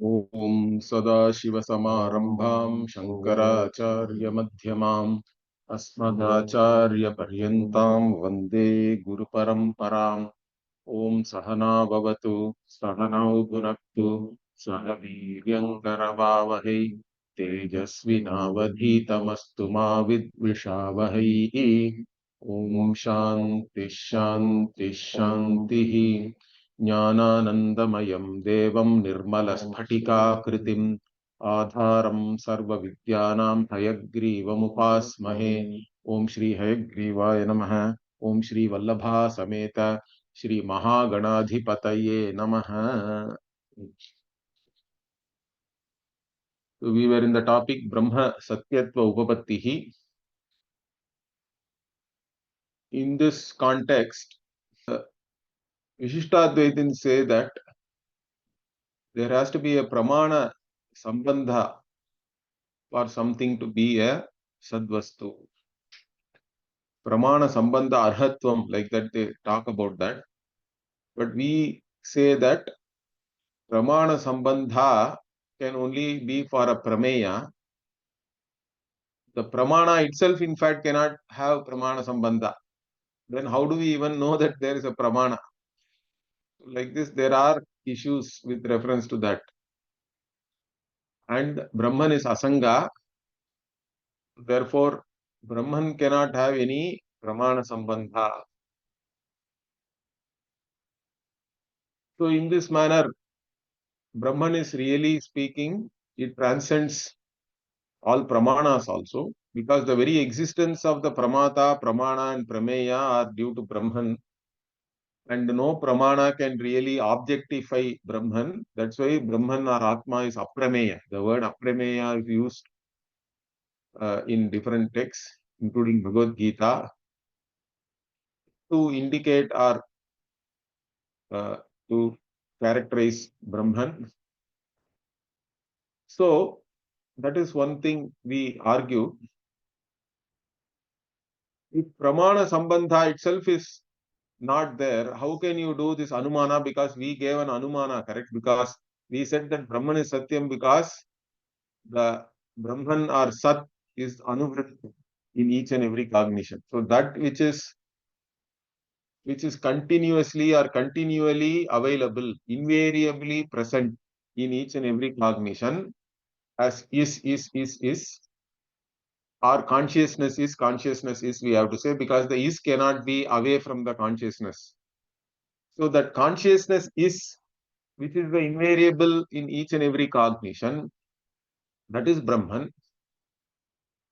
ॐ सदाशिवसमारम्भां शङ्कराचार्यमध्यमाम् अस्मदाचार्यपर्यन्तां वन्दे गुरुपरम्पराम्। ॐ सहना भवतु, सहनौ भुनक्तु, सह वीर्यङ्करवावहै, तेजस्विनावधीतमस्तु मा विद्विषावहैः। ॐ शान्तिः शान्तिः शान्तिः। ज्ञानानन्दमयं देवं निर्मलस्फटिकाकृतिम् आधारं सर्वविद्यानां हयग्रीवमुपास्महे। ॐ श्री हयग्रीवाय नमः। ॐ श्री वल्लभा समेत श्री महागणाधिपतये नमः। So we were in the topic brahma-satyatva-upapattih. In this context, Vishishtadvaitins say that there has to be a pramana sambandha for something to be a sadvastu. Pramana sambandha arhatvam, like that they talk about that. But we say that pramana sambandha can only be for a prameya. The pramana itself, in fact, cannot have pramana sambandha. Then how do we even know that there is a pramana? Like this, there are issues with reference to that. And Brahman is Asanga, therefore Brahman cannot have any pramana sambandha. So in this manner, Brahman is really speaking, it transcends all pramanas also, because the very existence of the pramata, pramana and prameya are due to Brahman, and no pramana can really objectify Brahman. That's why Brahman or Atma is aprameya. The word aprameya is used in different texts, including Bhagavad Gita, to indicate or to characterize Brahman. So that is one thing we argue. If pramana sambandha itself is not there, how can you do this anumana? Because we gave an anumana, correct? Because we said that Brahman is Satyam because the Brahman or Sat is anuvrit in each and every cognition. So that which is continuously or continually available, invariably present in each and every cognition, as is, or consciousness is, we have to say, because the is cannot be away from the consciousness. So that consciousness is, which is the invariable in each and every cognition, that is Brahman.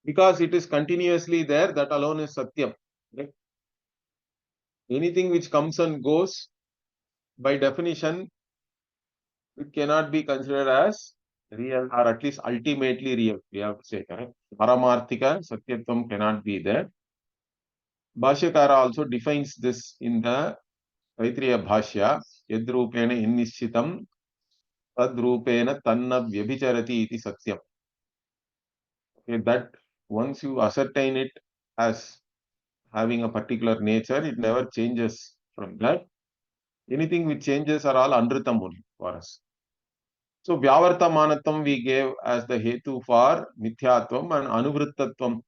Because it is continuously there, that alone is Satyam. Right? Anything which comes and goes, by definition, it cannot be considered as real, or at least ultimately real, we have to say, correct? Paramarthika, Satyatvam cannot be there. Bhashyakara also defines this in the Taittiriya Bhashya, Yadrupena innischitam, Tadrupena tanna vyabhicharati iti Satyam. Okay, that once you ascertain it as having a particular nature, it never changes from that. Anything which changes are all anritam only for us. So Vyavartamanatam we gave as the hetu for Mithyatvam and Anuvrittatvam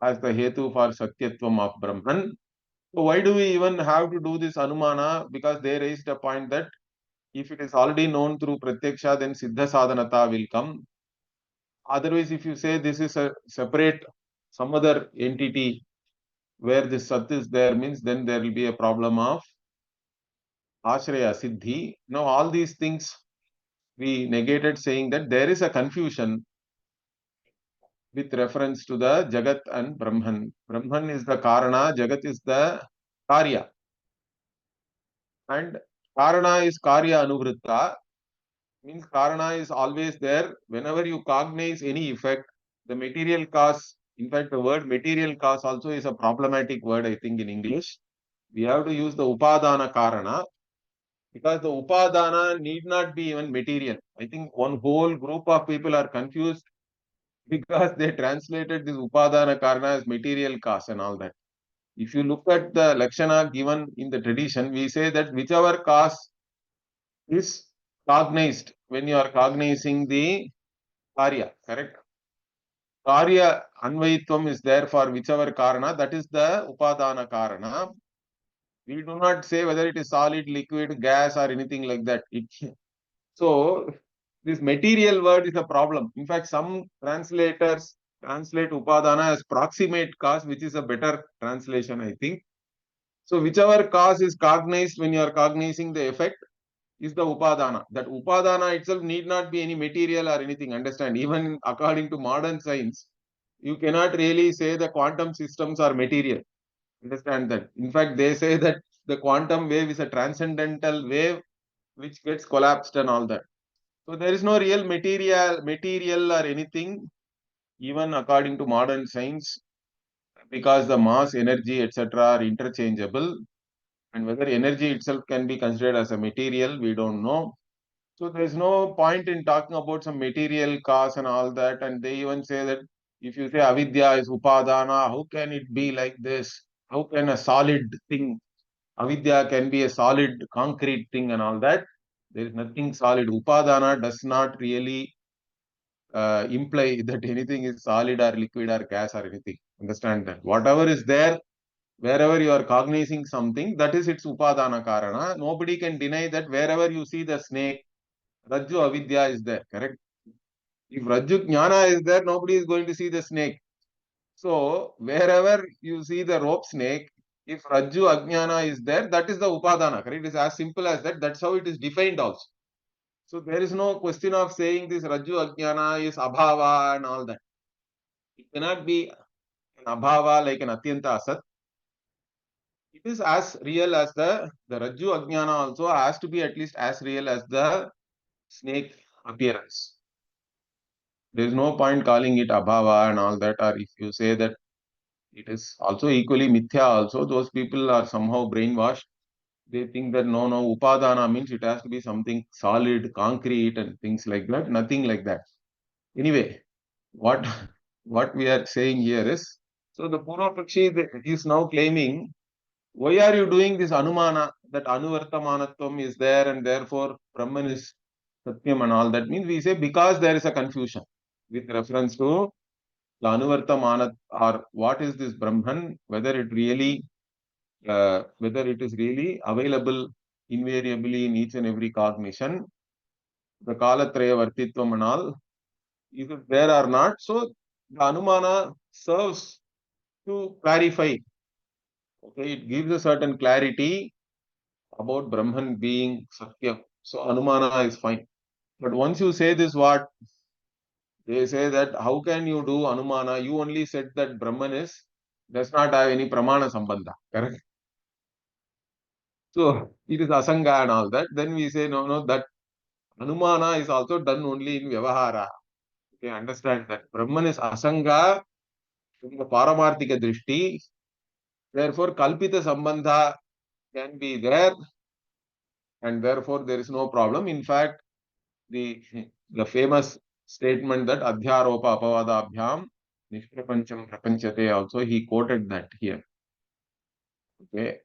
as the hetu for Satyatvam of Brahman. So why do we even have to do this Anumana? Because they raised a point that if it is already known through Pratyaksha, then Siddha Sadhanata will come. Otherwise, if you say this is a separate, some other entity where this Sat is there, means then there will be a problem of Ashraya Siddhi. Now all these things we negated, saying that there is a confusion with reference to the Jagat and Brahman. Brahman is the Karana, Jagat is the Karya. And Karana is Karya Anuvritta, means Karana is always there. Whenever you cognize any effect, the material cause, in fact, the word material cause also is a problematic word, I think, in English. We have to use the Upadana Karana, because the Upadana need not be even material. I think one whole group of people are confused because they translated this Upadana Karana as material cause and all that. If you look at the Lakshana given in the tradition, we say that whichever cause is cognized when you are cognizing the karya, correct? Karya anvayitvam is there for whichever karana, that is the upadana karana. We do not say whether it is solid, liquid, gas, or anything like that. So, this material word is a problem. In fact, some translators translate upadana as proximate cause, which is a better translation, I think. So, whichever cause is cognized when you are cognizing the effect is the upadana. That upadana itself need not be any material or anything. Understand? Even according to modern science, you cannot really say the quantum systems are material. Understand that? In fact, they say that the quantum wave is a transcendental wave which gets collapsed and all that. So there is no real material or anything, even according to modern science, because the mass, energy, etc. are interchangeable. And whether energy itself can be considered as a material, we don't know. So there is no point in talking about some material cause and all that. And they even say that if you say avidya is upadana, how can it be like this? How can a solid thing, avidya can be a solid concrete thing and all that? There is nothing solid. Upadana does not really imply that anything is solid or liquid or gas or anything. Understand that? Whatever is there, wherever you are cognizing something, that is its upadana karana. Nobody can deny that wherever you see the snake, Rajju avidya is there, correct? If Rajju jnana is there, nobody is going to see the snake. So, wherever you see the rope snake, if Rajju ajnana is there, that is the upadana, correct? It is as simple as that. That's how it is defined also. So, there is no question of saying this Rajju ajnana is abhava and all that. It cannot be an abhava like an atyanta asat. It is as real as the Rajju ajnana also has to be at least as real as the snake appearance. There is no point calling it abhava and all that, or if you say that it is also equally mithya also, those people are somehow brainwashed. They think that no, upadana means it has to be something solid, concrete and things like that. Nothing like that. Anyway, what what we are saying here is, so the Purva Pakshi is now claiming, why are you doing this Anumana, that Anuvartamanatvam is there and therefore Brahman is Satyam and all that? Means we say because there is a confusion with reference to the Anuvartamanat, or what is this Brahman, whether it is really available invariably in each and every cognition, the Kalatraya Vartitvam and all, is it there or not? So the Anumana serves to clarify. Okay, it gives a certain clarity about Brahman being Satyam. So Anumana is fine. But once you say this, what they say that how can you do Anumana? You only said that Brahman does not have any Pramana Sambandha. Correct? So it is Asanga and all that. Then we say no, that Anumana is also done only in Vyavahara. Okay, understand that. Brahman is Asanga from the Paramarthika Drishti. Therefore, Kalpita Sambandha can be there, and therefore there is no problem. In fact, the famous statement that Adhyaropa Apavadabhyam Nishprapancham Prapanchate, also he quoted that here. Okay.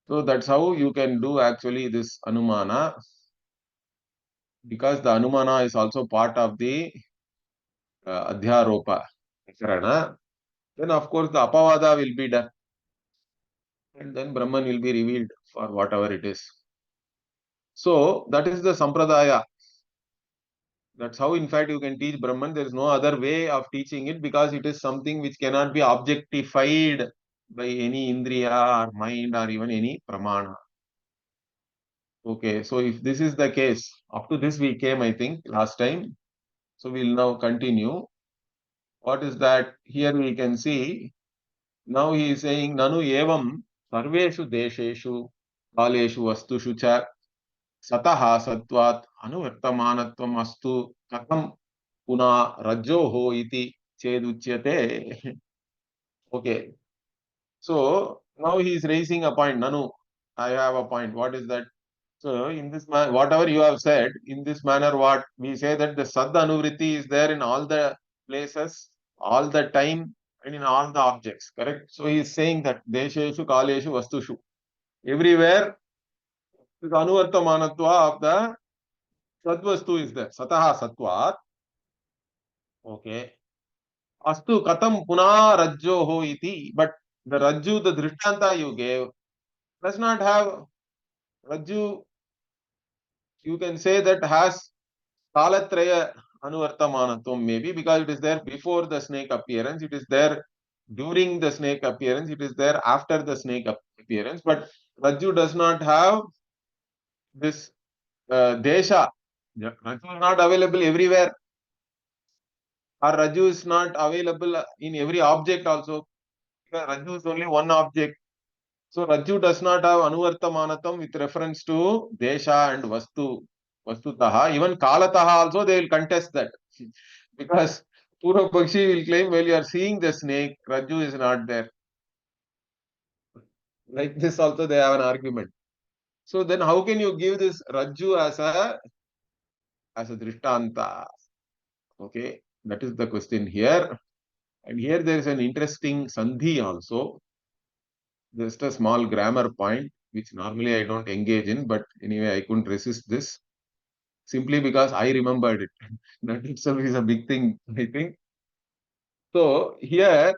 So that's how you can do actually this Anumana, because the Anumana is also part of the Adhyaropa Karana. Then of course the Apavada will be done, and then Brahman will be revealed for whatever it is. So that is the Sampradaya. That's how in fact you can teach Brahman. There is no other way of teaching it, because it is something which cannot be objectified by any Indriya or mind or even any Pramana. Okay, so if this is the case, up to this we came, I think, last time. So we'll now continue. What is that? Here we can see, now he is saying, Nanu evam sarveshu desheshu kaleshu vastushu cha sataha satvat anuvartamanatvam astu katham puna rajyoho iti cheduchyate. Okay, so now he is raising a point. Nanu, I have a point. What is that? So in this whatever you have said, in this manner, what we say that the Sad Anuvritti is there in all the places, all the time, and in all the objects, correct? So he is saying that Desheshu, Kaleshu, Vastushu, everywhere, the Anuvartamanatva of the Sadvastu is there. Sataha Satvat. Okay. Astu Katam Puna Rajjoho iti. But the Rajju, the Drishtanta you gave, does not have Rajju. You can say that has Kalatraya Anuvartamanatvam maybe because it is there before the snake appearance, it is there during the snake appearance, it is there after the snake appearance. But Rajju does not have this Desha. Rajju is not available everywhere. Or Rajju is not available in every object also. Because Rajju is only one object. So Rajju does not have Anuvartamanatam with reference to Desha and Vastutaha. Even Kalataha also they will contest that. Because Purva Pakshi will claim, well, you are seeing the snake, Rajju is not there. Like this also they have an argument. So then how can you give this Rajju as a Drishtanta? Okay, that is the question here. And here there is an interesting Sandhi also. Just a small grammar point, which normally I don't engage in, but anyway, I couldn't resist this simply because I remembered it. That itself is a big thing, I think. So here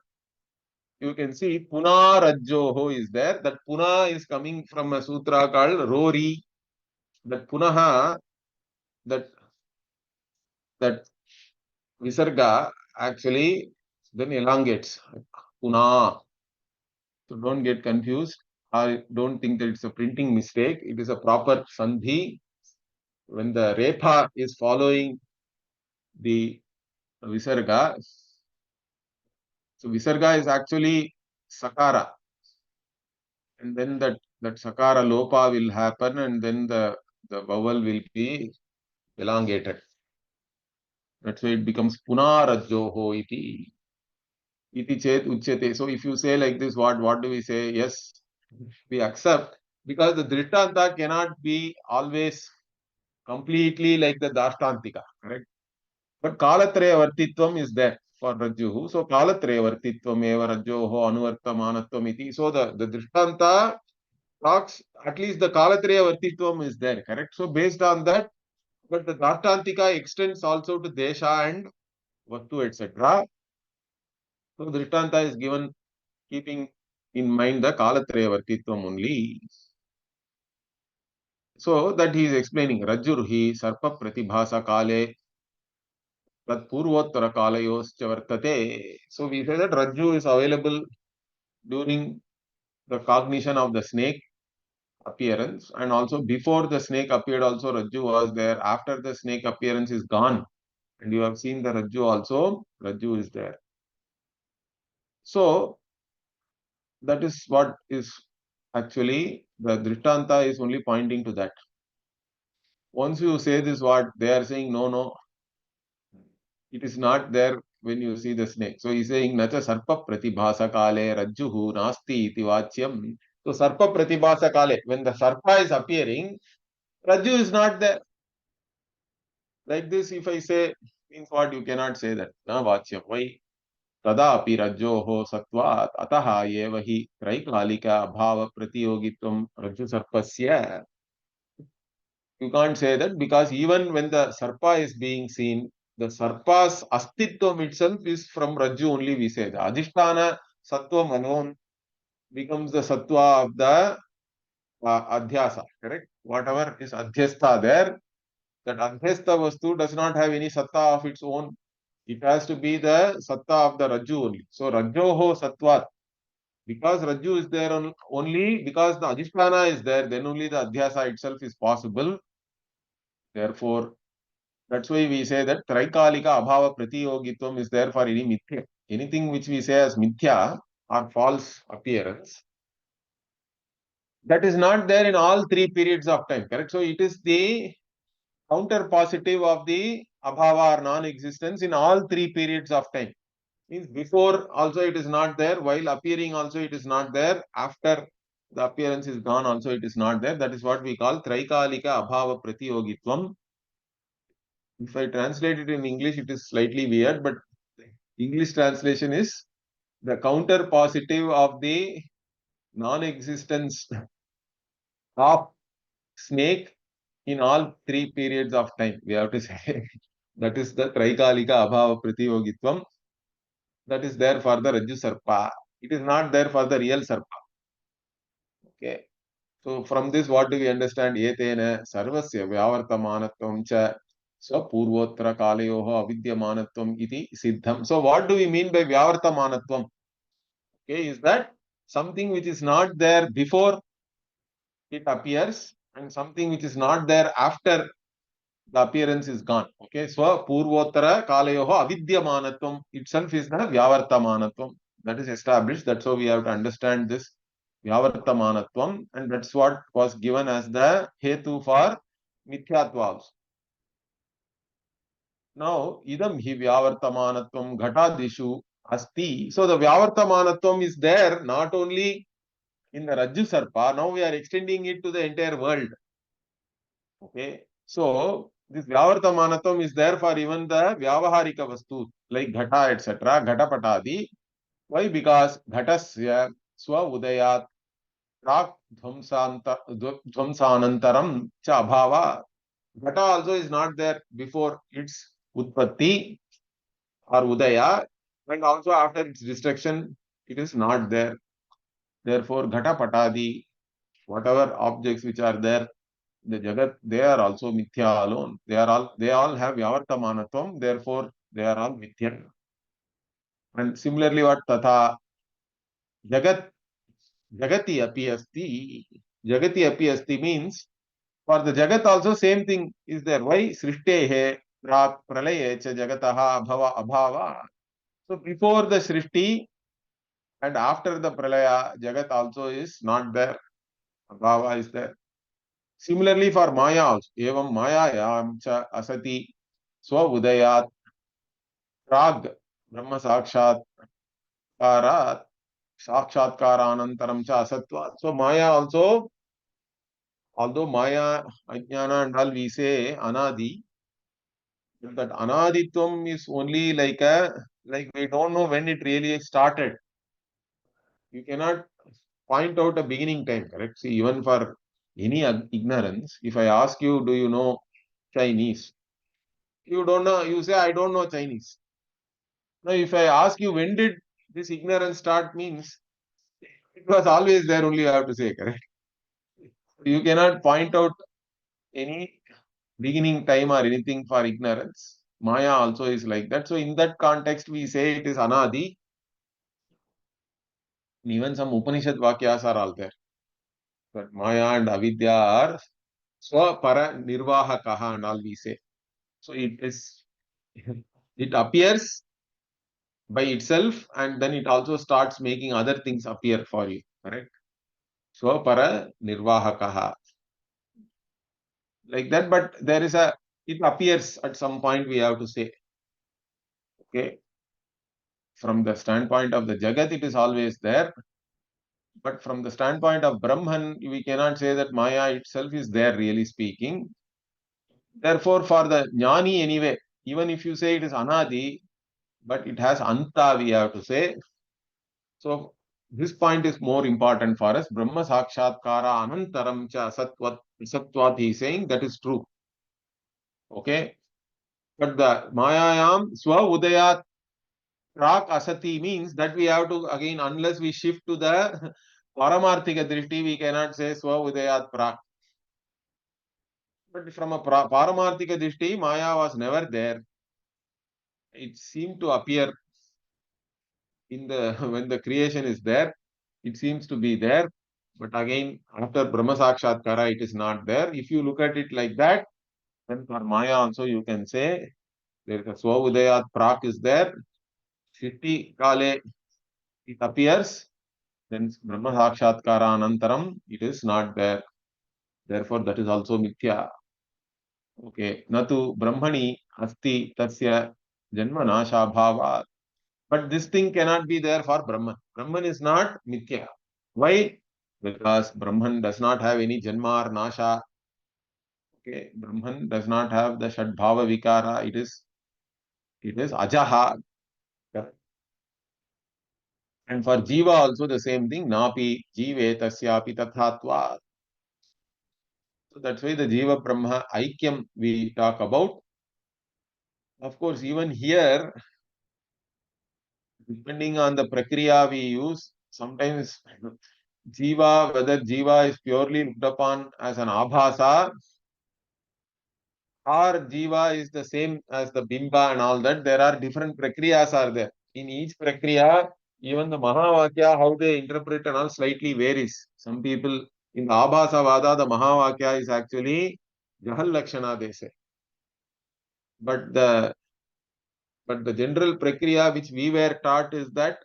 you can see Puna Rajjoho is there. That Puna is coming from a sutra called Rori. That Punaha, that that Visarga actually then elongates. Puna. So don't get confused. I don't think that it's a printing mistake. It is a proper Sandhi. When the Repa is following the Visarga, so Visarga is actually Sakara. And then that Sakara Lopa will happen and then the vowel will be elongated. That's why it becomes Punarajjoho iti. Iti chet uchyate. So if you say like this, what do we say? Yes, we accept because the Drishtanta cannot be always completely like the Dashtantika, correct? But Kalatraya Vartitvam is there for Rajjuhu. So Kalatraya Vartitvam eva Rajjoho Anuvartamanatvam iti. So the Drishtanta talks, at least the Kalatraya Vartitvam is there, correct? So based on that, but the Dashtantika extends also to Desha and Vatu, etc. So Drishtanta is given keeping in mind the Kalatraya Vartitvam only. So that he is explaining Rajurhi Sarpa Pratibhasa Kale Tat Purvottara Kalayoscha Vartate. So we say that Rajju is available during the cognition of the snake appearance and also before the snake appeared also Rajju was there. After the snake appearance is gone and you have seen the Rajju also, Rajju is there. So that is what is actually the Drishtanta is only pointing to that. Once you say this what they are saying no, it is not there when you see the snake. So he's saying Nacha Sarpa Pratibhasa Kale Rajjuhu Nasti iti Vachyam. So Sarpa Pratibhasa Kale, when the Sarpa is appearing, Rajju is not there. Like this, if I say, means what you cannot say that. Na Vachyam. Why? Tadapi Rajjoho Satvat Ataha Yevahi Traikalika Bhava Pratiyogitvam Rajju Sarpasya. You can't say that because even when the Sarpa is being seen, the Sarpa's Astitvam itself is from Rajju only, we say. The Adhisthana Sattvam alone becomes the Sattva of the Adhyasa, correct? Whatever is Adhyastha there, that Adhyastha Vastu does not have any Satta of its own. It has to be the Satta of the Rajju only. So Rajjoho Sattvat. Because Rajju is there only because the Adhisthana is there, then only the Adhyasa itself is possible. Therefore, that's why we say that Traikalika Abhava Pratiyogitvam is there for any mithya. Anything which we say as mithya or false appearance, that is not there in all three periods of time, correct? So it is the counter positive of the Abhava or non-existence in all three periods of time. Means before also it is not there, while appearing also it is not there, after the appearance is gone also it is not there. That is what we call Traikalika Abhava Pratiyogitvam. If I translate it in English, it is slightly weird, but English translation is the counter positive of the non-existence of snake in all three periods of time, we have to say. That is the Traikalika Abhava Pratiyogitvam. That is there for the Rajju Sarpa. It is not there for the real Sarpa. Okay. So from this, what do we understand? Etena sarvasya vyavartamanatvam cha swapurvottara kalayoho avidyamanatvam iti siddham. So what do we mean by vyavartamanatvam? Okay, is that something which is not there before it appears and something which is not there after the appearance is gone. Okay, so purvottara kalayoho avidyamanatvam itself is the vyavartamanatvam. That is established. That's how we have to understand this vyavartamanatvam, and that's what was given as the hetu for mithyatva also. Now, idam hi vyavartamanatvam ghatadishu asti. So the vyavartamanatvam is there not only in the Rajju Sarpa, now we are extending it to the entire world. Okay, so this Vyavartamanatam is there for even the Vyavaharika Vastu like Ghata etc. Ghatapatadi. Why? Because Ghatasya Swa Udayat Prak Dhvamsanantaram Cha Abhava. Ghata also is not there before its Utpatti or Udaya, and also after its destruction it is not there. Therefore, Ghatapatadi, whatever objects which are there, the Jagat, they are also Mithya alone. They all have Yavartamanatvam, therefore they are all Mithya. And similarly, what Tatha Jagat Jagati api asti. Jagati api asti means for the Jagat also same thing is there. Why? Srishtehe Prak Pralaye cha Jagataha Abhava Abhava. So before the Srishti and after the Pralaya, Jagat also is not there. Abhava is there. Similarly for Maya also. Evam Mayayam cha asati swa udayat prag brahma sakshatkarat sakshatkara cha asatva. So Maya also, although Maya, Ajnana and all we say Anadi, but that Anaditvam is only like we don't know when it really started. You cannot point out a beginning time, correct? See, even for any ignorance, if I ask you, do you know Chinese? You don't know, you say, I don't know Chinese. Now, if I ask you, when did this ignorance start, means it was always there, only you have to say, correct? You cannot point out any beginning time or anything for ignorance. Maya also is like that. So, in that context, we say it is Anadi. And even some Upanishad Vakyas are all there. But Maya and Avidya are Swapara Nirvahakaha and all we say. So, it appears by itself and then it also starts making other things appear for you, correct? Swapara Nirvahakaha. Like that, but it appears at some point, we have to say. Okay. From the standpoint of the Jagat, it is always there. But from the standpoint of Brahman, we cannot say that Maya itself is there, really speaking. Therefore, for the Jnani anyway, even if you say it is Anadi, but it has Anta, we have to say. So, this point is more important for us. Brahma Sakshatkara Anantaram Cha Satvat, he is saying that is true. Okay. But the Mayayam Swa Udayat Prak Asati means that we have to, again, unless we shift to the Paramarthika Drishti, we cannot say Swa Udayat Prak. But from a Paramarthika Drishti, Maya was never there. It seemed to appear in the when the creation is there, it seems to be there. But again, after Brahma Sakshatkara, it is not there. If you look at it like that, then for Maya also you can say there is a Swa Udayat Prak is there. Shritti Kale, it appears. Then Brahma Sakshatkara Anantaram, it is not there. Therefore, that is also Mithya. Okay. Natu Brahmani Asti Tasya Janma Nasha Bhava. But this thing cannot be there for Brahman. Brahman is not Mithya. Why? Because Brahman does not have any Janma or Nasha. Okay. Brahman does not have the Shadbhava Vikara. It is Ajaha. And for Jiva also the same thing. Napi Jive Tasyapi Tathatva. So that's why the Jiva Brahma Aikyam we talk about. Of course, even here, depending on the prakriya we use, sometimes Jiva, whether Jiva is purely looked upon as an abhasa or Jiva is the same as the Bimba and all that, there are different prakriyas are there. In each prakriya, even the Mahavakya, how they interpret and all slightly varies. Some people in the Abhasa Vada, the Mahavakya is actually Jahal Lakshana, they say. But the general prakriya which we were taught is that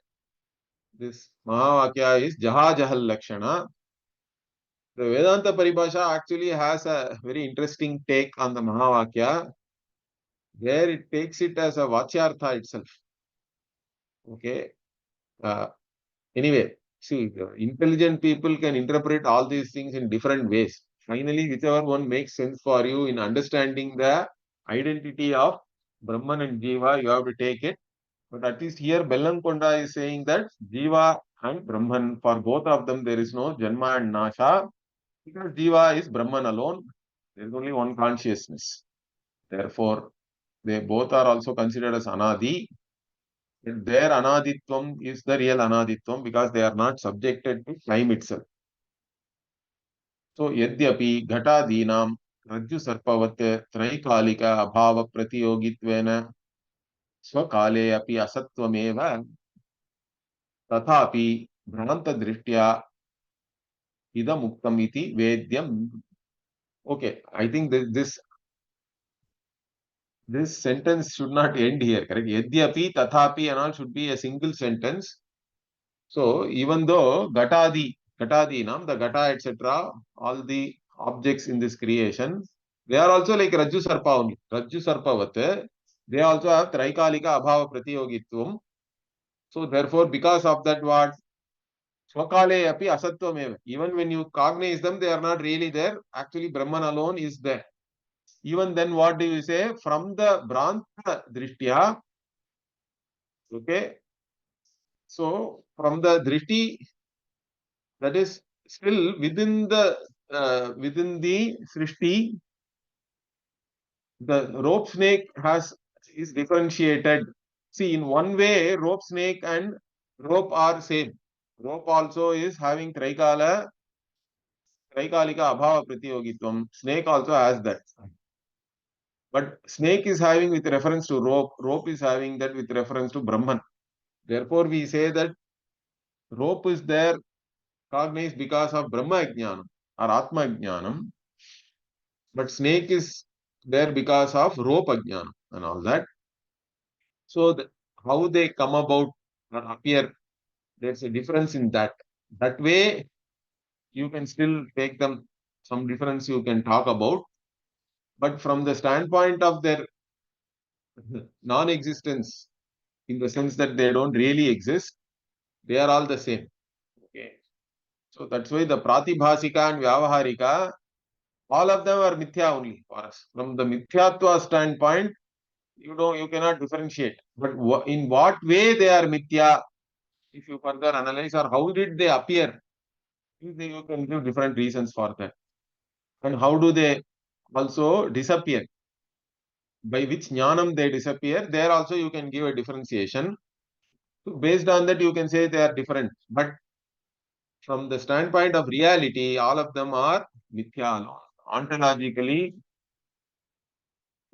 this Mahavakya is Jaha Jahal Lakshana. The Vedanta Paribhasha actually has a very interesting take on the Mahavakya, where it takes it as a Vachyartha itself. Okay. Uh, anyway, see, intelligent people can interpret all these things in different ways. Finally, whichever one makes sense for you in understanding the identity of Brahman and Jiva, you have to take it. But at least here, Bellankonda is saying that Jiva and Brahman, for both of them, there is no Janma and Nasha, because Jiva is Brahman alone. There is only one consciousness. Therefore, they both are also considered as Anadi. Their Anaditvam is the real Anaditvam because they are not subjected to time itself. So, Yadyapi Ghatadinam Rajju Sarpavat Traikalika Abhava Pratiyogittvena Swakale api Asattvameva Tathapi Bhranta Drishtya Idamuktam iti Vedyam. Okay, I think this sentence should not end here, correct? Yadyapi, Tathapi and all should be a single sentence. So, even though Gatadinam, the Gata, etc., all the objects in this creation, they are also like Rajju Sarpa only. Rajju Sarpavat, they also have Traikalika Abhava Pratiyogitvam. So, therefore, because of that, what? Swakale api asattvam. Even when you cognize them, they are not really there. Actually, Brahman alone is there. Even then, what do you say? From the Branta Drishtya, okay? So, from the Drishti, that is still within the Srishti, the rope snake is differentiated. See, in one way, rope snake and rope are same. Rope also is having Traikalika Abhava Pratiyogitvam. Snake also has that. But snake is having with reference to rope. Rope is having that with reference to Brahman. Therefore, we say that rope is there cognized because of Brahma Jnanam or Atma Jnanam. But snake is there because of rope Jnanam and all that. So, how they come about or appear, there's a difference in that. That way, you can still take them, some difference you can talk about. But from the standpoint of their non-existence, in the sense that they don't really exist, they are all the same. Okay. So that's why the Pratibhasika and Vyavaharika, all of them are Mithya only for us. From the Mithyatva standpoint, you cannot differentiate. But in what way they are Mithya, if you further analyze, or how did they appear, you can give different reasons for that. And how do they also disappear? By which jnanam they disappear, there also you can give a differentiation. So based on that, you can say they are different. But from the standpoint of reality, all of them are mithya. Ontologically,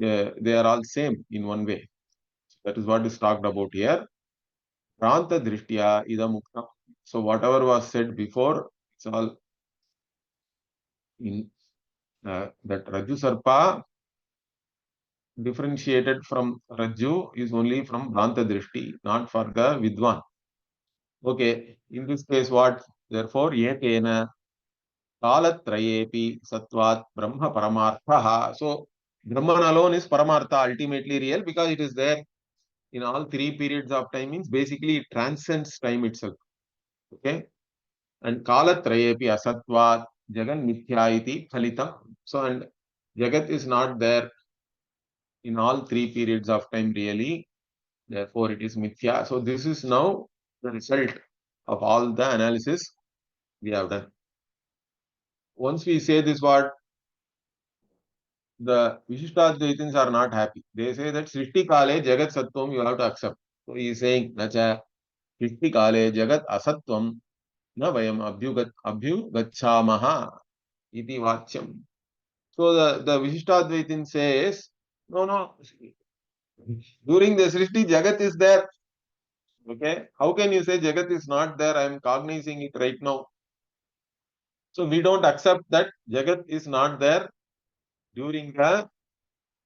they are all same in one way. That is what is talked about here. Pranta drishtya idamukta. So whatever was said before, it's all in that Rajju Sarpa differentiated from Rajju is only from Pranta drishti, not for the Vidwan. Okay, in this case, what? Therefore, yetena Kalatrayepi Satvat Brahma Paramartha. So, Brahman alone is Paramartha, ultimately real, because it is there in all three periods of time, means basically it transcends time itself. Okay. And Kalatrayepi Asatvat Jagan Mithya iti Phalitam. So, and Jagat is not there in all three periods of time really. Therefore, it is Mithya. So, this is now the result of all the analysis we have done. Once we say this word, the Vishishtadvaitins are not happy. They say that Srishti Kale Jagat Sattvam you have to accept. So he is saying, Nacha Srishti Kale Jagat Asatvam na vayam abhyugachamaha iti vachyam. So the Vishishtadvaitin says, no, no, during the Srishti Jagat is there. Okay, how can you say Jagat is not there? I am cognizing it right now. So we don't accept that Jagat is not there during the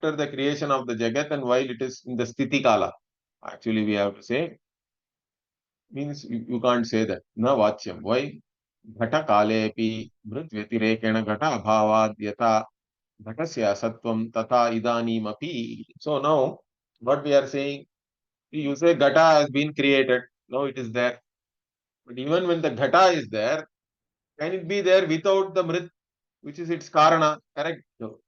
after the creation of the Jagat and while it is in the Sthiti Kala. Actually, we have to say, means you can't say that. Na vachyam. Why? Ghata kalepi mrit vyatirekena ghata abhavad yata ghatasya sattvam tata idanim api. So now, what we are saying, you say ghata has been created. Now it is there. But even when the ghata is there, can it be there without the mrit, which is its karana? Correct? No.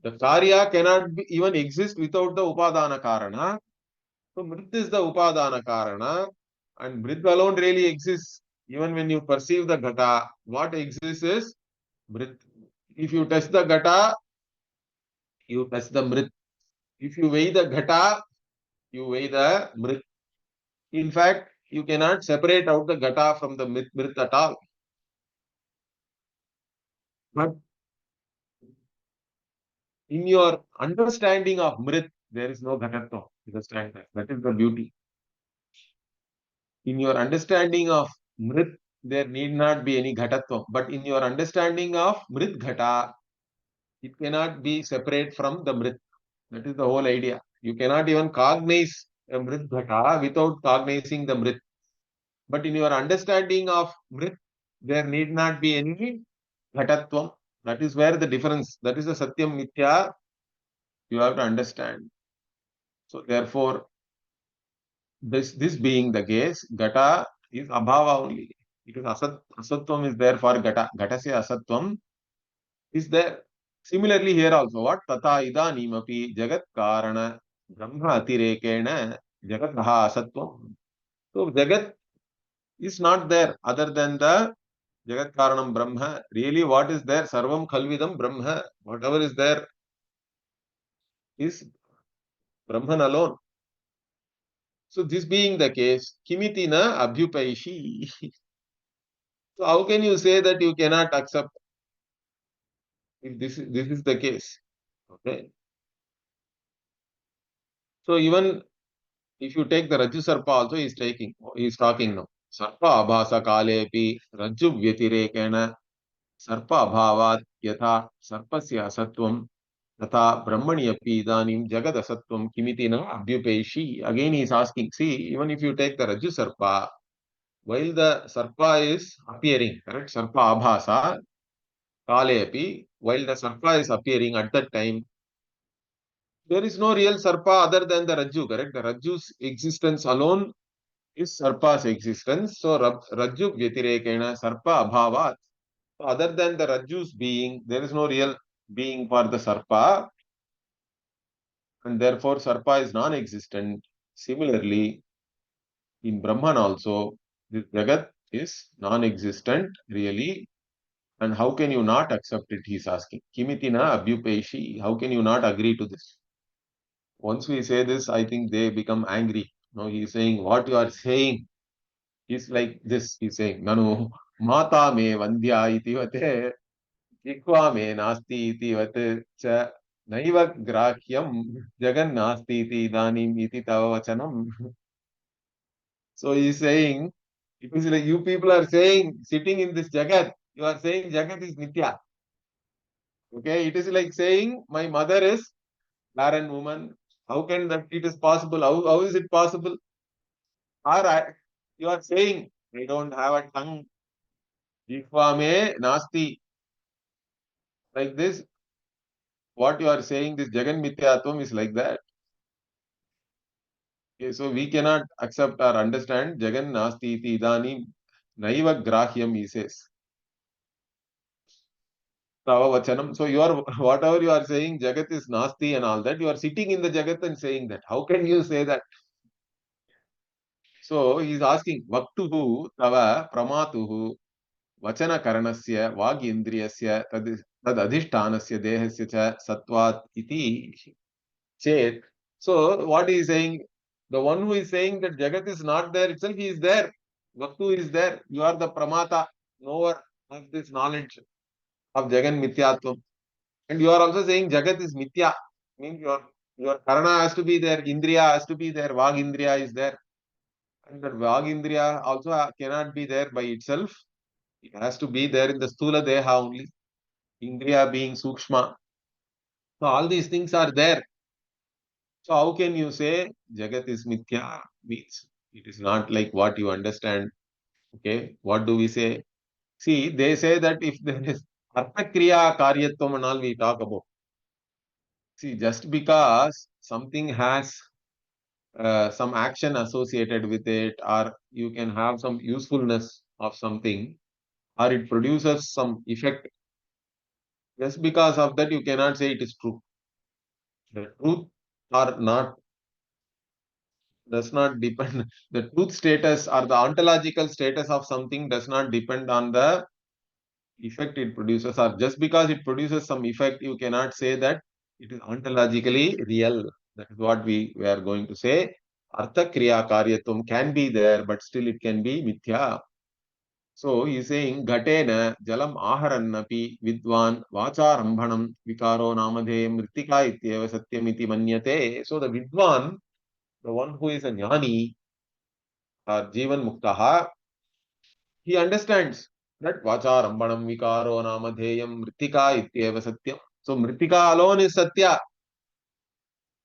The karya cannot be, even exist without the upadana karana. So mrit is the upadana karana, and mrit alone really exists. Even when you perceive the ghata, what exists is mrit. If you touch the ghata, you touch the mrit. If you weigh the ghata, you weigh the mrit. In fact, you cannot separate out the ghata from the mrit at all. But in your understanding of mrit, there is no ghatatva. Understand that. That is the beauty. In your understanding of mrit, there need not be any ghatatva. But in your understanding of mrit ghata, it cannot be separate from the mrit. That is the whole idea. You cannot even cognize a mrit ghata without cognizing the mrit. But in your understanding of mrit, there need not be any ghatatvam. That is where the difference, that is the satyam mithya, you have to understand. So therefore, this being the case, ghata is abhava only. It is asatvam is there for ghata. Ghatasya asatvam is there. Similarly here also, what? Tata idanim api jagat karana brahma atirekena jagat asatvam. So jagat is not there other than the jagat karanam brahma. Really what is there? Sarvam khalvidam brahma. Whatever is there is Brahman alone. So this being the case, kimiti na abhyupaishi. So how can you say that you cannot accept if this is the case? Okay. So even if you take the Rajju Sarpa also, he is talking now. Sarpa abhasa kalepi Rajju vyatirekena Sarpa abhavat yatha Sarpasya asatvam tata Brahmani api idanim Jagad asatvam kimiti na abhyupaishi. Again he is asking, see, even if you take the Rajju Sarpa, while the Sarpa is appearing, correct? Sarpa abhasa kalepi, while the Sarpa is appearing at that time, there is no real Sarpa other than the Rajju, correct? The Rajju's existence alone is Sarpa's existence. So Rajju Vyatirekena Sarpa Abhavat. So other than the Rajju's being, there is no real being for the Sarpa, and therefore Sarpa is non-existent. Similarly, in Brahman also, this Jagat is non-existent really. And how can you not accept it? He is asking. Kimitina Abhyupeshi. How can you not agree to this? Once we say this, I think they become angry. No, he is saying, what you are saying is like this. He is saying, Nanu, Mata me Vandya iti vate, Ikva me nasti iti vate, cha naiva grahyam jagan nasti iti idanim iti tava vachanam. So he is saying, it is like you people are saying, sitting in this Jagat, you are saying Jagat is Nitya. Okay, it is like saying, my mother is barren woman. How can that it is possible? How is it possible? Or you are saying, I don't have a tongue. Jihva nasti. Like this, what you are saying, this Jagan Mithyatvam is like that. Okay, so we cannot accept or understand Jagan nasti iti idani naiva grahyam, he says. Tava vachanam. So you are, whatever you are saying, Jagat is nasti and all that, you are sitting in the Jagat and saying that. How can you say that? So he is asking, Vaktuhu tava pramatuhu vachana karanasya vag indriyasya tad adhishtanasya dehasya cha satvat iti chet. So what he is saying, the one who is saying that Jagat is not there itself, he is there. Vaktu is there. You are the pramata, knower of this knowledge of Jagan Mithyatvam. And you are also saying Jagat is Mithya. Means your Karana has to be there, Indriya has to be there, Vag Indriya is there. And that Vag Indriya also cannot be there by itself. It has to be there in the Stula Deha only. Indriya being Sukshma. So all these things are there. So how can you say Jagat is Mithya? Means it is not like what you understand. Okay, what do we say? See, they say that if there is Artha Kriya Karyatvam and all we talk about. See, just because something has some action associated with it, or you can have some usefulness of something, or it produces some effect, just because of that, you cannot say it is true. The truth or not does not depend. The truth status or the ontological status of something does not depend on the effect it produces, or just because it produces some effect, you cannot say that it is ontologically real. That is what we are going to say. Artha Kriya Karyatvam can be there, but still it can be Mithya. So he is saying, Ghatena Jalam Aharannapi Vidwan Vacharambhanam Vikaro Namadhe Mritika Ityeva Satyamiti Manyate. So the Vidwan, the one who is a Jnani or Jivan Muktaha, he understands that Vacharambanam Vikaro Namadheyam Mritika Ityeva Satyam. So Mritika alone is Satya.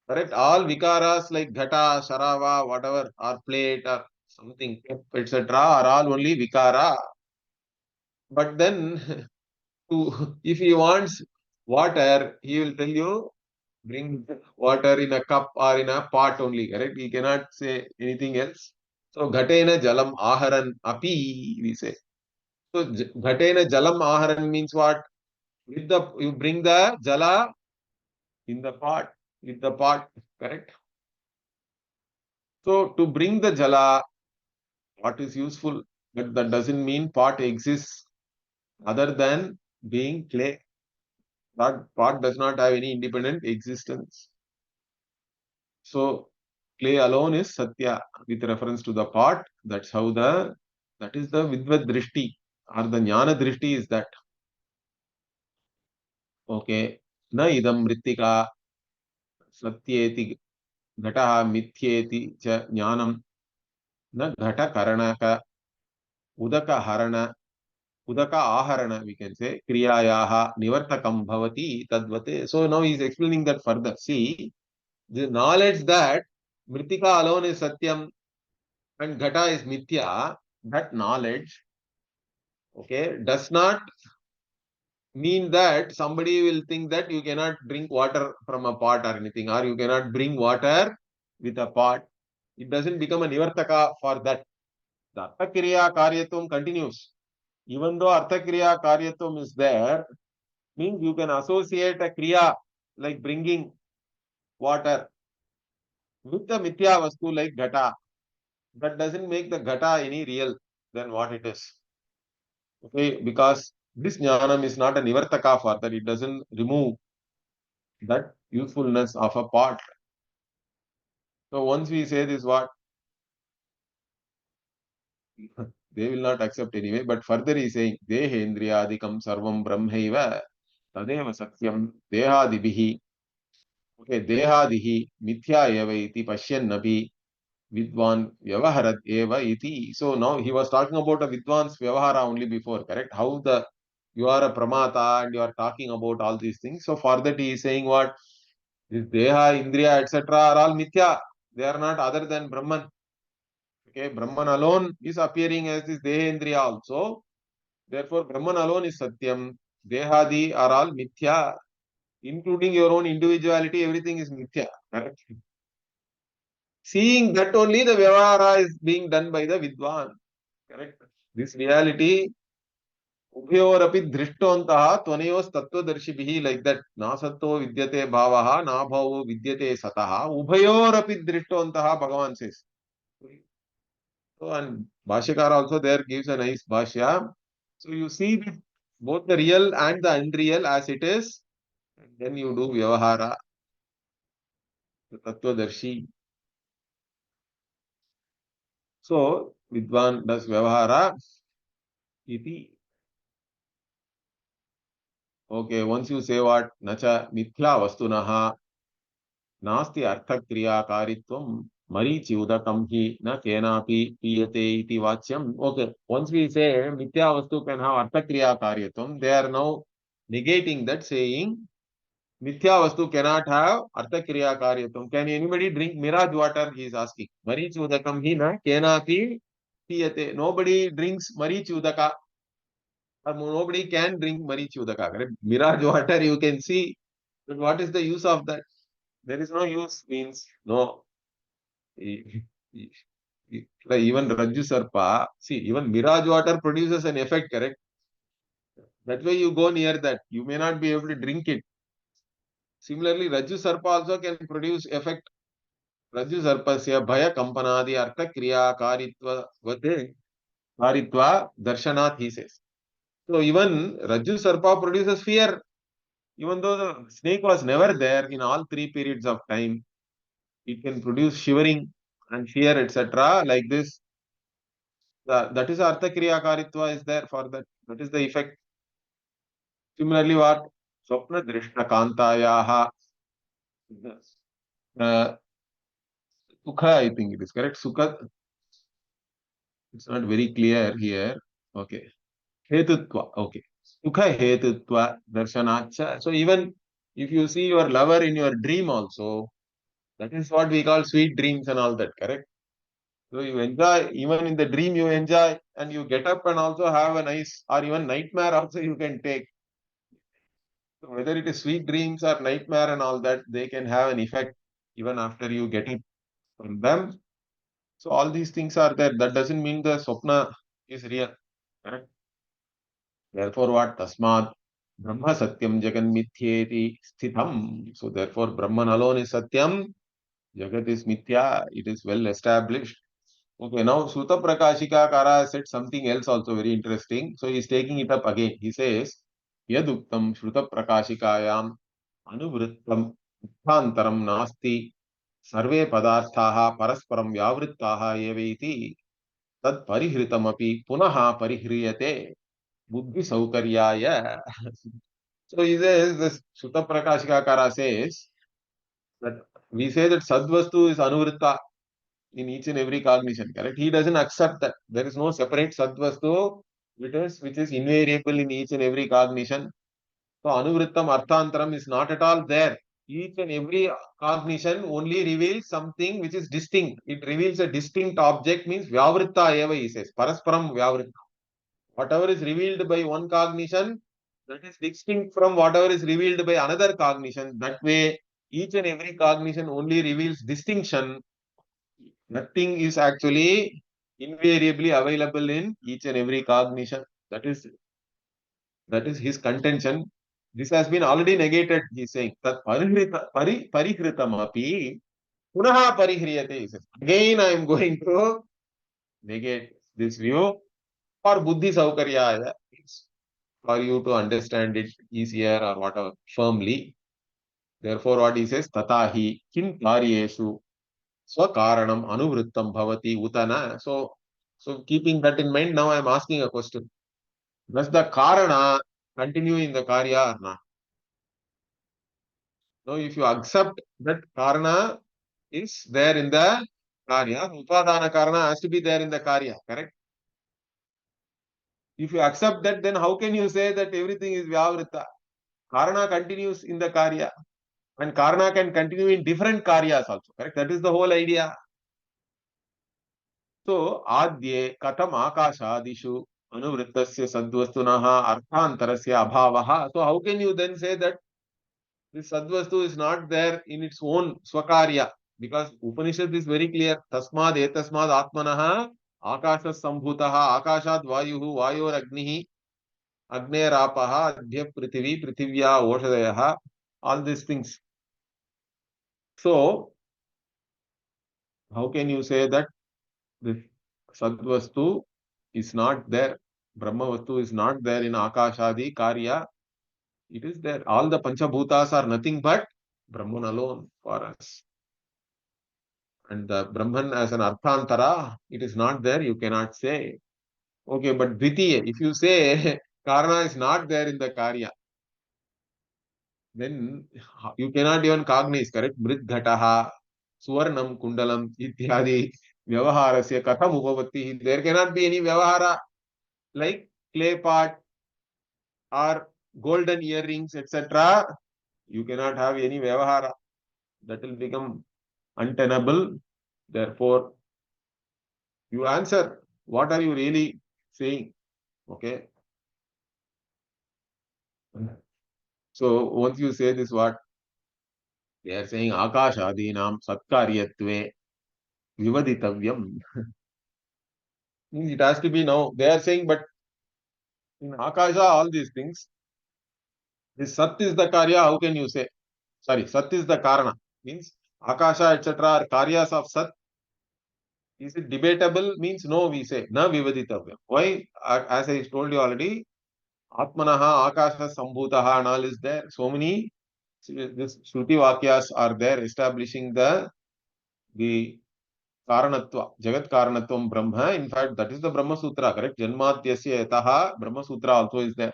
Correct? All Vikaras like Ghata, Sharava, whatever, or plate or something, etc., are all only Vikara. But then, if he wants water, he will tell you, bring water in a cup or in a pot only, correct? He cannot say anything else. So, Ghatena Jalam Aharan Api, we say. So, Ghatena Jalam Aharan means what? With the you bring the Jala in the pot, with the pot, correct? So, to bring the Jala, what is useful? But that doesn't mean pot exists other than being clay. That pot does not have any independent existence. So clay alone is Satya with reference to the pot. That's how that is the Vidvat Drishti or the Jnana Drishti is that. Okay. Na idam mrittika satyeti ghataha mithyeti cha jnanam na ghata karanaka udaka harana udaka aharana we can say kriyayaha nivartakam bhavati tadvate. So now he is explaining that further. See, the knowledge that Mritika alone is Satyam and Ghata is Mithya, that knowledge, okay, does not mean that somebody will think that you cannot drink water from a pot or anything, or you cannot bring water with a pot. It doesn't become a Nivartaka for that. The Artha Kriya Karyatvam continues. Even though Artha Kriya Karyatvam is there, means you can associate a Kriya like bringing water with the Mithya Vastu like Ghata. That doesn't make the Ghata any real than what it is. Okay, because this jnanam is not a nivartaka for that. It doesn't remove that usefulness of a pot. So once we say this, what they will not accept anyway. But further he is saying, Dehendriyadikam sarvam brahmaiva tadeva satyam dehadibihi. Okay, dehadihi mithya eva iti pashyannapi vidwan vyavaharat eva iti. So now he was talking about a vidwan's vyavahara only before, correct? How the you are a pramata and you are talking about all these things. So for that he is saying what? This Deha, Indriya, etc. are all Mithya. They are not other than Brahman. Okay, Brahman alone is appearing as this Deha Indriya also. Therefore, Brahman alone is Satyam. Dehadi are all Mithya. Including your own individuality, everything is Mithya. Correct? Seeing that only the Vyavahara is being done by the Vidwan. Correct? This reality उभयोरपि दृष्टवन्तः त्वनयोस्तत्त्वदर्शिभिः like that नासत्तो विद्यते भावः नाभावो विद्यते सतः उभयोरपि दृष्टवन्तः Bhagavan says. So and Bhashyakara also there gives a nice Bhashya. So you see both the real and the unreal as it is, and then you do Vyavahara, the Tattvadarshi. So Vidwan does Vyavahara iti. Okay, once you say what? Nacha mithya vastunaha नास्ति अर्थक्रियाकारित्वं मरीचि उदकं हि न केनापि पीयते इति वाच्यम्. Okay, once we say mithya vastu can have arthakriyakariyatvam, they are now negating that, saying mithya vastu cannot have arthakriyakariyatvam. Can anybody drink mirage water? He is asking. Marichi udakam hi na kenapi piyate. Nobody drinks marichi udaka, or nobody can drink marichi udaka, correct? Mirage water you can see, but what is the use of that? There is no use, means no. E- e- Like even Rajju Sarpa, see, even mirage water produces an effect, correct? That way you go near that. You may not be able to drink it. Similarly, Rajju Sarpa also can produce effect. Rajju Sarpasya Bhaya Kampanadi Artha Kriya Karitva Vate Karitva Darshanat, he says. So even Rajju Sarpa produces fear. Even though the snake was never there in all three periods of time, it can produce shivering and fear, etc. Like this. That is Artha Kriya Karitva is there for that. That is the effect. Similarly, what? Swapna Drishna Kantayaha. Uh, Sukha, I think it is correct. Sukha, it's not very clear here. Okay. Hetutva. Okay. Sukha Hetutva Darshanacha. So even if you see your lover in your dream also, that is what we call sweet dreams and all that, correct? So you enjoy, even in the dream you enjoy, and you get up and also have a nice, or even nightmare also you can take. So whether it is sweet dreams or nightmare and all that, they can have an effect even after you get it from them. So all these things are there. That doesn't mean the swapna is real. Correct? Therefore, what? Tasmad Brahma Satyam Jagan Mithyeti Sthitham. So therefore, Brahman alone is Satyam, Jagat is Mithya. It is well established. Okay, now Suta Prakashika Kara said something else also very interesting. So he is taking it up again. He says, Yaduktam Shruta Prakashikayam Anuvrittam Uttantaram Nasti Sarve Padarthaha Parasparam Vyavrittaha Evaiti Tad Parihritamapi Punaha Parihriyate Buddhi Saukaryaya. So he says, this Sutta Prakashikakara says that we say that Sadvastu is Anuvritta in each and every cognition, correct? He doesn't accept that. There is no separate Sadvastu which is invariable in each and every cognition. So Anuvrittam Arthantaram is not at all there. Each and every cognition only reveals something which is distinct. It reveals a distinct object, means Vyavritta eva, he says. Parasparam Vyavritta. Whatever is revealed by one cognition, that is distinct from whatever is revealed by another cognition. That way, each and every cognition only reveals distinction. Nothing is actually invariably available in each and every cognition. That is his contention. This has been already negated, he is saying. Tat parihritamapi punaha parihriyate, he says. Again, I am going to negate this view for buddhi saukaryaya, for you to understand it easier or whatever, firmly. Therefore, what he says, tatahi kim karyeshu swakaranam anuvrittam bhavati utana. So keeping that in mind, now I am asking a question. Does the karana continue in the karya or not? Now, if you accept that karana is there in the karya, upadana karana has to be there in the karya, correct? If you accept that, then how can you say that everything is vyavritta? Karana continues in the karya, and karana can continue in different karyas also, correct? That is the whole idea. So, adye katam akashadishu anuvrittasya sadvastunaha arthantarasya abhavaha. So, how can you then say that this sadvastu is not there in its own swakarya? Because Upanishad is very clear. Tasmad etasmad atmanaha akashas sambhutaha akashad vayuhu vayor agnihi agneerapaha adhya prithvi prithivya oshadayaha. All these things. So, how can you say that this sadvastu is not there? Brahma Vastu is not there in Akashadi Karya. It is there. All the Panchabhutas are nothing but Brahman alone for us. And the Brahman as an Arthantara, it is not there, you cannot say. Okay, but Dvitiya, if you say Karana is not there in the Karya, then you cannot even cognize, correct? Mrit Ghataha, Suvarnam Kundalam, Ityadi, Vyavaharasya, Katham Upavatti. There cannot be any Vyavahara like clay pot or golden earrings, etc. You cannot have any Vyavahara. That will become untenable. Therefore, you answer. What are you really saying? Okay. So once you say this, what they are saying, Akashadinam Satkaryatve Vivaditavyam. Means it has to be now. They are saying, but in Akasha, all these things, this Sat is the Karya, how can you say? Sorry, Sat is the Karana. Means Akasha, etc. are Karyas of Sat. Is it debatable? Means no, we say, na Vivaditavyam. Why? As I told you already, Atmanaha, Akasha, Sambhutaha and all is there. So many this Shruti Vakyas are there establishing the Karanatva, Jagat Karanatvam Brahma. In fact, that is the Brahma Sutra, correct? Janmatyasya Yataha Brahma Sutra also is there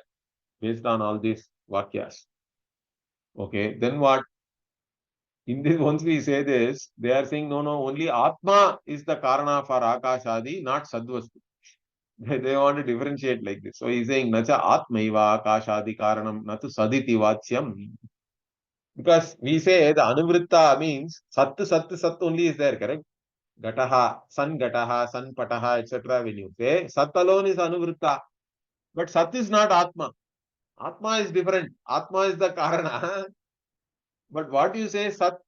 based on all these Vakyas. Okay, then what? In this, once we say this, they are saying, no, no, only Atma is the Karana for Akashadi, not Sadvastu. They want to differentiate like this. So he's saying, Nacha Atmaiva Akashadi Karanam, Natu Saditi Vachyam. Because we say the Anuvritta means Sat, Sat, Sat only is there, correct? Gataha, Sun Pataha, etc. When you say Sat alone is Anuvritta, but Sat is not Atma. Atma is different. Atma is the Karana. But what you say, Sat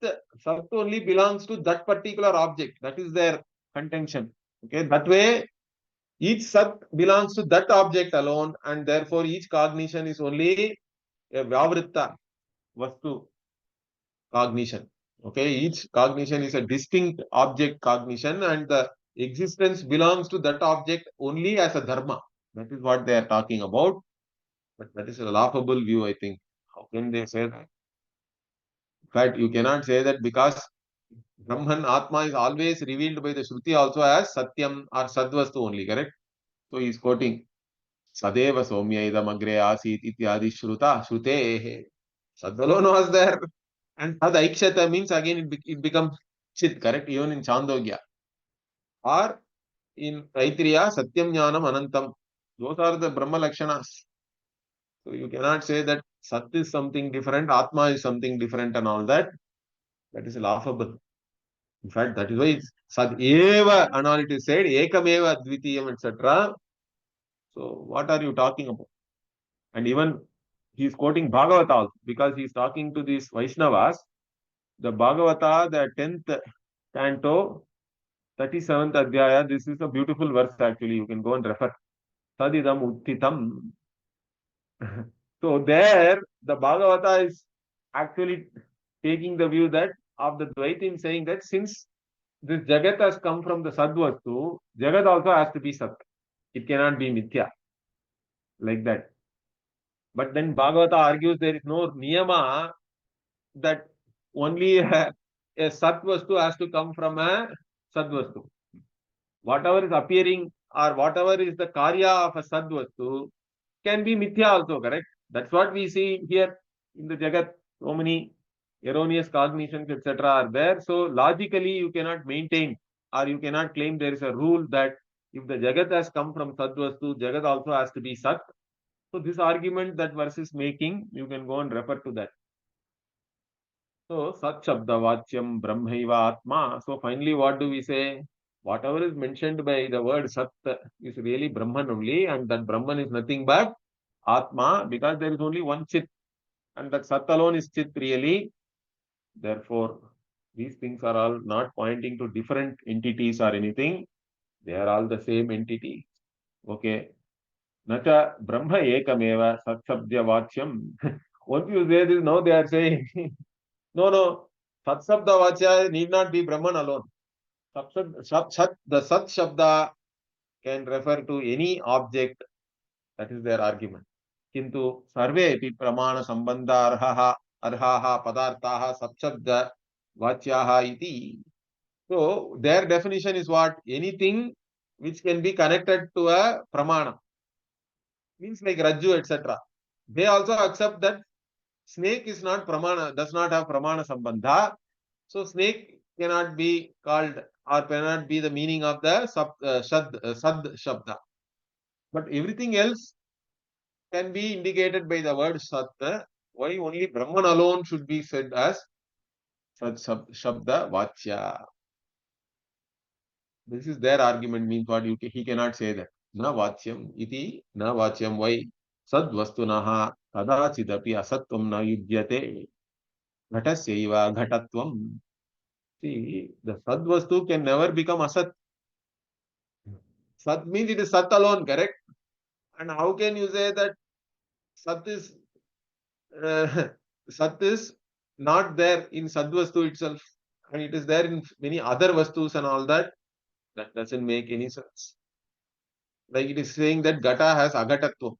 only belongs to that particular object. That is their contention. Okay, that way each Sat belongs to that object alone, and therefore each cognition is only a Vyavritta Vastu cognition. Okay, each cognition is a distinct object cognition, and the existence belongs to that object only as a dharma. That is what they are talking about. But that is a laughable view, I think. How can they say that? In fact, you cannot say that because Brahman Atma is always revealed by the Shruti also as Satyam or Sadvastu only, correct? So he is quoting Sadeva Somya idam agre asit ityadi Shruta Shrutehe. Sadvalon was there. And Tad Aikshata means again it becomes Chit, correct? Even in Chandogya. Or in Taitriya, Satyam Jnanam Anantam. Those are the Brahma Lakshanas. So you cannot say that Sat is something different, Atma is something different and all that. That is laughable. In fact, that is why it's Sad Eva and all it is said, Ekameva Dvitiyam, etc. So what are you talking about? And even he is quoting Bhagavata also, because he is talking to these Vaishnavas. The Bhagavata, the 10th canto, 37th Adhyaya, this is a beautiful verse actually. You can go and refer. Sadidam Uttitam. So there, the Bhagavata is actually taking the view that of the Dvaitim saying that since this Jagat has come from the Sadvastu, Jagat also has to be Sat. It cannot be Mithya. Like that. But then Bhagavata argues there is no niyama that only a Satvastu has to come from a Sadvastu. Whatever is appearing or whatever is the Karya of a Sadvastu can be Mithya also, correct? That's what we see here in the Jagat. So many erroneous cognitions, etc. are there. So logically, you cannot maintain or you cannot claim there is a rule that if the Jagat has come from Sadvastu, Jagat also has to be Sat. So this argument that verse is making, you can go and refer to that. So Sat Shabda Vachyam Brahmaiva Atma. So finally, what do we say? Whatever is mentioned by the word Sat is really Brahman only, and that Brahman is nothing but Atma, because there is only one Chit, and that Sat alone is Chit really. Therefore, these things are all not pointing to different entities or anything. They are all the same entity. Okay. Nacha Brahma Ekameva Sat Sabdya Vachyam. Once you say this, now they are saying, no, Sat Sabda Vachya need not be Brahman alone. The Sat Shabda can refer to any object That is their argument. Kintu sarvepi pramana sambandha arhaha padarthaha sapshabda vachyaha iti. So their definition is what? Anything which can be connected to a pramana. Means like Rajju, etc. They also accept that snake is not pramana, does not have pramana sambandha. So snake cannot be called or cannot be the meaning of the sad shabda. But everything else can be indicated by the word sat. Why only Brahman alone should be said as sat shabda vachya? This is their argument, means what he cannot say that. Na vachyam iti na vachyam. Why? Sad vastunaha kadachidapi asatvam na yudyate ghatasyaiva ghatatvam. See, the sad vastu can never become asat. Sat means it is sat alone, correct? And how can you say that sat is uh, sat is not there in sadvastu itself, and it is there in many other vastus and all that? That doesn't make any sense. Like it is saying that gata has agatatva,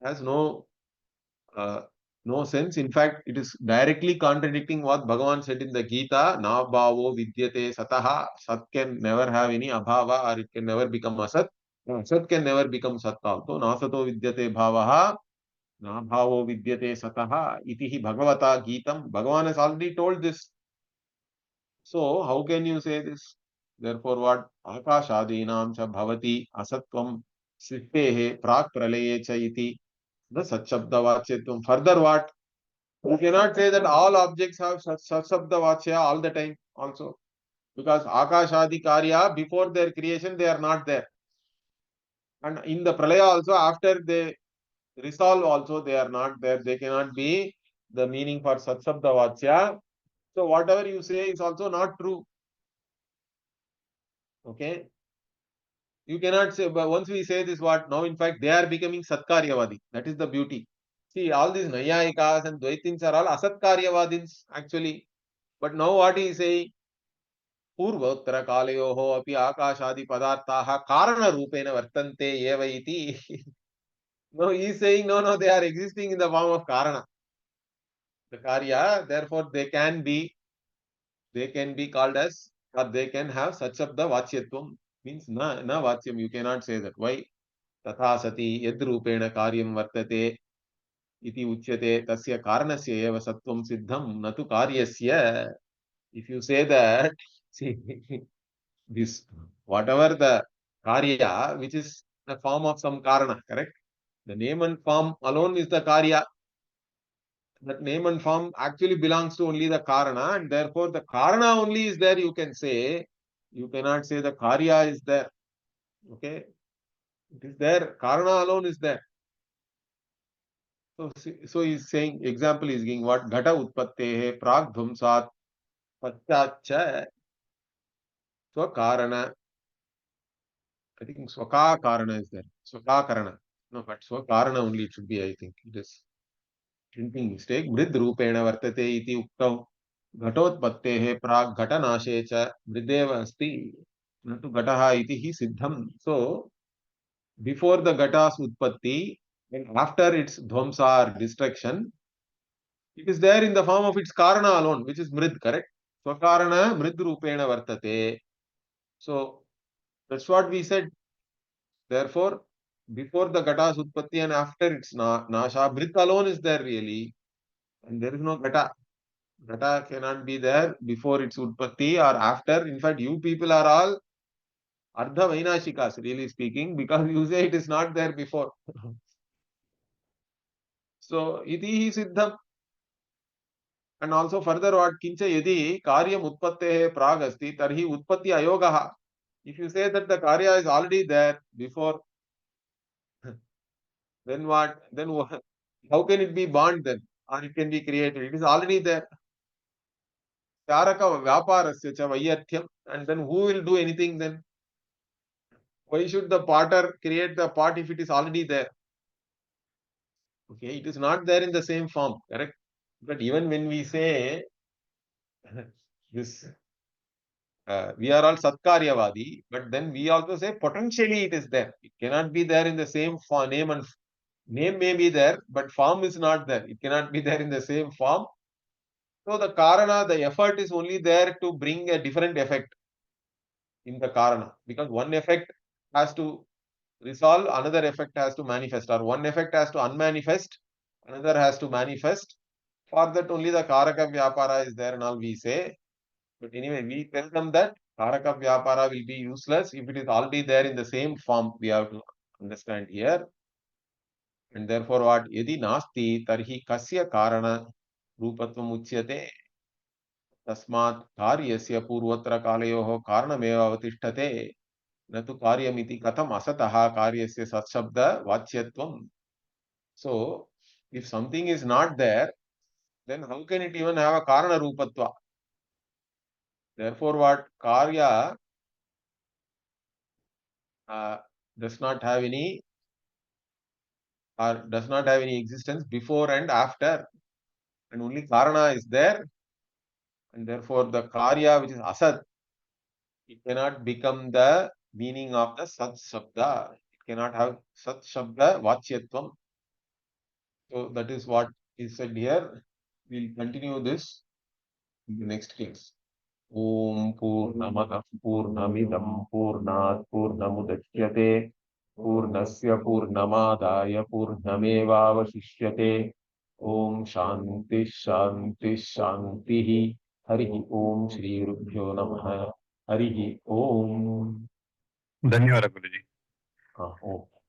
has uh, no sense. In fact, it is directly contradicting what Bhagavan said in the Gita, na bhavo vidyate sataha. Sat can never have any abhava, or it can never become asat. Sat can never become sat also. Nasato vidyate bhavaha, na bhavo vidyate sataha. Iti hi Bhagavata Gitam. Bhagavan has already told this. So, how can you say this? Therefore, what? Akashadinam cha bhavati asatvam srittehe prak pralaye cha iti. The Satshabda Vachyatvam. Further what? You cannot say that all objects have Satshabda Vachya all the time also. Because Akashadi Karya, before their creation, they are not there. And in the Pralaya also, after they resolve also, they are not there. They cannot be the meaning for Satshabda Vachya. So whatever you say is also not true. Okay? You cannot say, but once we say this, what? Now, in fact, they are becoming Satkaryavadi. That is the beauty. See, all these Nayayikas and Dvaitins are all Asatkaryavadins, actually. But now what he is saying? Purvottara kalayoho api akashadi padarthaha karana rupena vartante eva iti. No, he is saying, no, they are existing in the form of karana. The karya, therefore they can be called as, or they can have such of the vachyatvam. Means na vachyam, you cannot say that. Why? Tatha sati yad rupena karyam vartate iti uchyate tasya karanasya eva sattvam siddham natu karyasya. If you say that, see, this, whatever the karya, which is the form of some karana, correct? The name and form alone is the karya. That name and form actually belongs to only the karana, and therefore the karana only is there, you can say. You cannot say the karya is there. Okay? It is there. Karana alone is there. So he's saying, example is giving what? Ghata utpattehe prag dhumsat patyacha swakarana. I think swaka karana is there. Swaka karana. No, but swakarana only it should be, I think. It is printing mistake. Mrid rupena vartate iti uktav. Ghatotpattehe prag ghatanashe cha mrideva asti. Natu ghataha iti hi siddham. So, before the ghata's utpatti and after its dhvamsa or destruction, it is there in the form of its karana alone, which is mrid, correct? Swakarana mrid rupena vartate. So, that's what we said. Therefore, before the Ghata's Utpatti and after its Nasha, Brit alone is there really. And there is no Ghata. Ghata cannot be there before its Utpatti or after. In fact, you people are all Ardha Vainashikas, really speaking, because you say it is not there before. So, iti hi siddham. And also further what? Kincha yadi karyam utpattehe prag asti tarhi utpatti ayogaha. If you say that the karya is already there before, then what? Then how can it be born then? Or it can be created? It is already there. Charaka vyaparasya cha vaiyarthyam. And then who will do anything then? Why should the potter create the pot if it is already there? Okay, it is not there in the same form, correct? But even when we say this We are all Satkaryavadi, but then we also say potentially it is there. It cannot be there in the same form, name may be there, but form is not there. It cannot be there in the same form. So the Karana, the effort is only there to bring a different effect in the Karana, because one effect has to resolve, another effect has to manifest, or one effect has to unmanifest, another has to manifest. For that only the Karaka Vyapara is there and all we say. But anyway, we tell them that Karaka Vyapara will be useless if it is already there in the same form. We have to understand here. And therefore what? Yadi nasti tarhi kasya karana rupatvam uchyate tasmat karyasya purvatra kalayoho karanameva avatishtate natu karyamiti katham asataha karyasya satshabda vachyatvam. So, if something is not there, then how can it even have a karana rupatva? Therefore what? Karya uh, does not have any or does not have any existence before and after, and only karana is there, and therefore the karya which is asat, it cannot become the meaning of the sat shabda. It cannot have sat shabda vachyatvam. So that is what is said here. We'll continue this in the next class. Om Purnamada Purnamidam Purnat Purnamudachyate Purnasya Purnamadaya Purnamevavashishyate. Om Shanti Shanti Shanti. Hari Om Shri Rubhyo Namaha. Hari Om. धन्यवाद गुरुजी. Om.